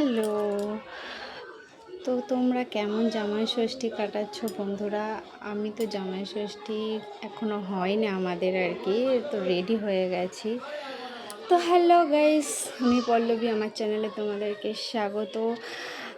Hello. তো তোমরা কেমন জামাই ষষ্ঠী কাটাচ্ছ বন্ধুরা? আমি তো জামাই ষষ্ঠী এখনও হয়নি আমাদের আর কি, তো রেডি হয়ে গেছি। তো হ্যালো গাইস, আমি পল্লবী, আমার চ্যানেলে তোমাদেরকে স্বাগত।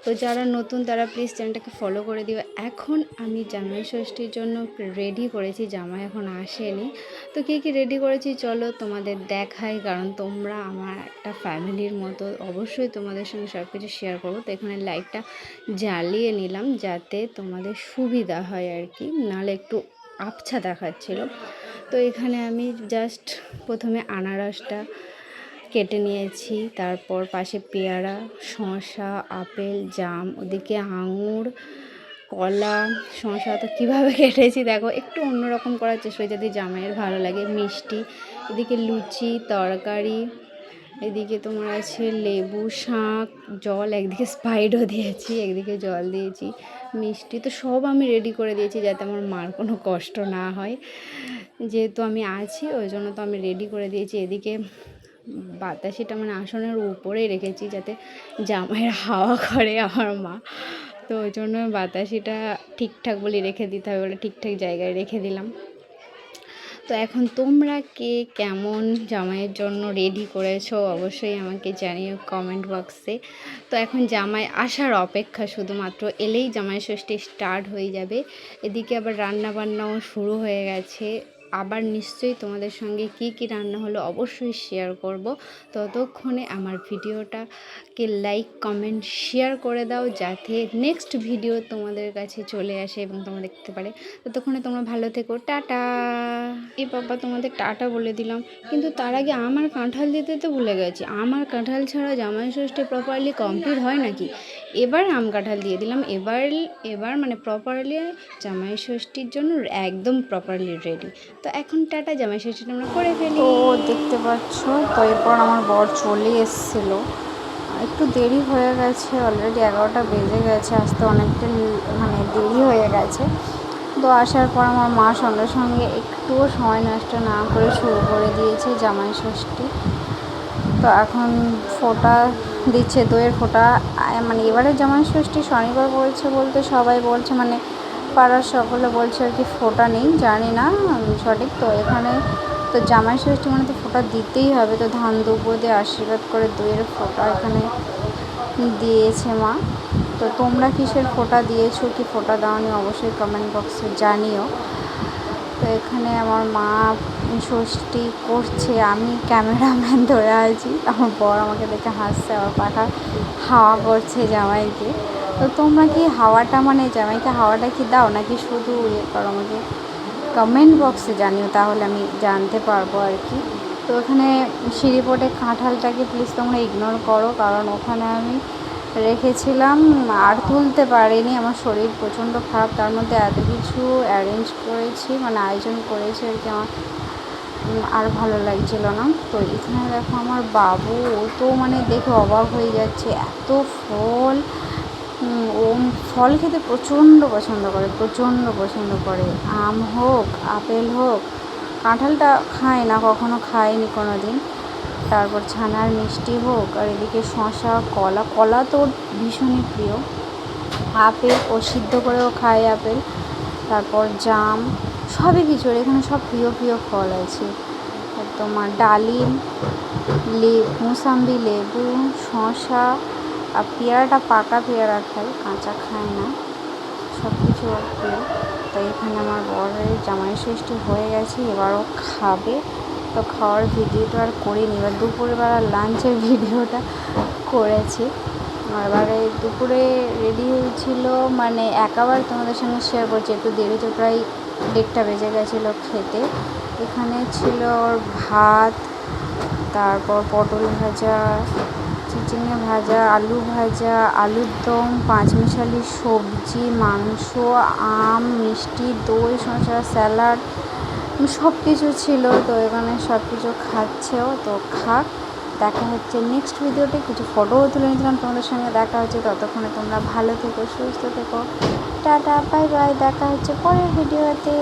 তো যারা নতুন তারা প্লিজ চ্যানেলটাকে ফলো করে দিও। এখন আমি জামাই ষষ্ঠীর জন্য রেডি করেছি, জামাই এখন আসেনি। তো কী কী রেডি করেছি চলো তোমাদের দেখাই, কারণ তোমরা আমার একটা ফ্যামিলির মতো, অবশ্যই তোমাদের সঙ্গে সব কিছু শেয়ার করবো। তো এখানে লাইটটা জ্বালিয়ে নিলাম যাতে তোমাদের সুবিধা হয় আর কি, নাহলে একটু আবছা দেখাচ্ছিলো। তো এখানে আমি জাস্ট প্রথমে আনারসটা কেটে নিয়েছি, তারপর পাশে পেয়ারা, শসা, আপেল, জাম, ওদিকে আঙুর, কলা, শসা তো কীভাবে কেটেছি দেখো, একটু অন্যরকম করার চেষ্টা যাতে জামাইয়ের ভালো লাগে। মিষ্টি, এদিকে লুচি, তরকারি, এদিকে তোমার আছে লেবু, শাঁখ, জল, একদিকে স্পাইডও দিয়েছি, একদিকে জল দিয়েছি, মিষ্টি। তো সব আমি রেডি করে দিয়েছি যাতে আমার মার কোনো কষ্ট না হয়, যেহেতু আমি আছি ওই জন্য তো আমি রেডি করে দিয়েছি। এদিকে বাতাসিটা মানে আসনের উপরেই রেখেছি যাতে জামাইয়ের হাওয়া করে আমার মা, তো ওই জন্য বাতাসিটা ঠিকঠাক বলে রেখে দিতে হবে বলে ঠিকঠাক জায়গায় রেখে দিলাম। তো এখন তোমরা কে কেমন জামাইয়ের জন্য রেডি করেছো অবশ্যই আমাকে জানিও কমেন্ট বক্সে। তো এখন জামাই আসার অপেক্ষা, শুধুমাত্র এলেই জামাই ষষ্ঠী স্টার্ট হয়ে যাবে। এদিকে আবার রান্না বান্নাও শুরু হয়ে গেছে, আবার নিশ্চয়ই তোমাদের সঙ্গে কি কি রান্না হলো অবশ্যই শেয়ার করব। ততক্ষণে আমার ভিডিওটাকে লাইক, কমেন্ট, শেয়ার করে দাও যাতে নেক্সট ভিডিও তোমাদের কাছে চলে আসে এবং তোমরা দেখতে পারে। ততক্ষণে তোমরা ভালো থেকো, টাটা। এ বাবা, তোমাদের টাটা বলে দিলাম, কিন্তু তার আগে আমার কাঁঠাল দিতে তো ভুলে গেছি। আমার কাঁঠাল ছাড়া জামাই ষষ্ঠী প্রপারলি কমপ্লিট হয় নাকি? এবার আম কাঁঠাল দিয়ে দিলাম। এবার মানে প্রপারলি জামাই ষষ্ঠীর জন্য একদম প্রপারলি রেডি। তো এখন টাটা, জামাই ষষ্ঠীটা আমরা করে ফেলি। তো দেখতে পাচ্ছ, তো এরপর আমার বর চলে এসেছিলো, একটু দেরি হয়ে গেছে, অলরেডি 11টা বেজে গেছে, আসতে অনেকটা মানে দেরি হয়ে গেছে। তো আসার পর আমার মা সঙ্গে সঙ্গে একটুও সময় নষ্ট না করে শুরু করে দিয়েছে জামাই ষষ্ঠী। তো এখন ফোঁটা দিচ্ছে, দইয়ের ফোঁটা। মানে এবারে জামাই ষষ্ঠী শনিবার পড়েছে বলতে সবাই বলছে, মানে পাড়ার সকলে বলছে আর কি ফোঁটা নেই, জানি না সঠিক। তো এখানে তো জামাই ষষ্ঠী মানে তো ফোঁটা দিতেই হবে, তো ধান দুব্বো দিয়ে আশীর্বাদ করে দইয়ের ফোঁটা এখানে দিয়েছে মা। তো তোমরা কিসের ফোঁটা দিয়েছো কি ফোঁটা দাওনি অবশ্যই কমেন্ট বক্সে জানিও। তো এখানে আমার মা ষষ্ঠী করছে, আমি ক্যামেরাম্যান ধরে আছি, আমার বর আমাকে দেখে হাসছে, আমার পাখা হাওয়া করছে জামাইকে। তো তোমরা কি হাওয়াটা মানে জামাইকে হাওয়াটা কি দাও নাকি শুধু ইয়ে করো, আমাকে কমেন্ট বক্সে জানিও, তাহলে আমি জানতে পারবো আর কি। তো ওখানে সিঁড়িপটে কাঁঠালটাকে প্লিজ তোমরা ইগনোর করো, কারণ ওখানে আমি রেখেছিলাম আর তুলতে পারিনি, আমার শরীর প্রচণ্ড খারাপ, তার মধ্যে এত কিছু অ্যারেঞ্জ করেছি মানে আয়োজন করেছি আর কি, আমার আর ভালো লাগছিল না। তো এখানে দেখো আমার বাবু, ও তো মানে দেখে অবাক হয়ে যাচ্ছে, এত ফল। ও ফল খেতে প্রচণ্ড পছন্দ করে, আম হোক, আপেল হোক, কাঁঠালটা খায় না, কখনো খায়নি কোনো দিন। তারপর ছানার মিষ্টি হোক, আর এদিকে শসা, কলা তো ভীষণই প্রিয়, আপেল ও সিদ্ধ করেও খায় আপেল, তারপর জাম, সবই কিছুর এখানে সব প্রিয় ফল আছে। তোমার ডালিম, মুসাম্বি, লেবু, শসা, আর পেয়ারাটা পাকা পেয়ারা খায়, কাঁচা খায় না, সব কিছু প্রিয়। তো এখানে আমার বরের জামাই ষষ্ঠী হয়ে গেছে, এবারও খাবে। তো খাওয়ার ভিডিওটা আর করিনি, এবার দুপুরবেলা লাঞ্চের ভিডিওটা করেছি। এবারে দুপুরে রেডি হয়েছিল, মানে একাবার তোমাদের সঙ্গে শেয়ার করছি, একটু দেরি তো, প্রায় 1:30 বেজে গেছিলো খেতে। এখানে ছিল ভাত, তারপর পটল ভাজা, চিচিঙে ভাজা, আলু ভাজা, আলুর দম, পাঁচমিশালি সবজি, মাংস, আম, মিষ্টি, দই, শসা, স্যালাড, সব কিছু ছিল। তো এখানে সব কিছু খাচ্ছেও, তো খাক। দেখা হচ্ছে নেক্সট ভিডিওতে, কিছু ফটোও তুলে নিয়েছিলাম তোমাদের সঙ্গে, দেখা হচ্ছে। ততক্ষণে তোমরা ভালো থেকো, সুস্থ থেকো, টাটা, বাই বাই, দেখা হচ্ছে পরের ভিডিওতে।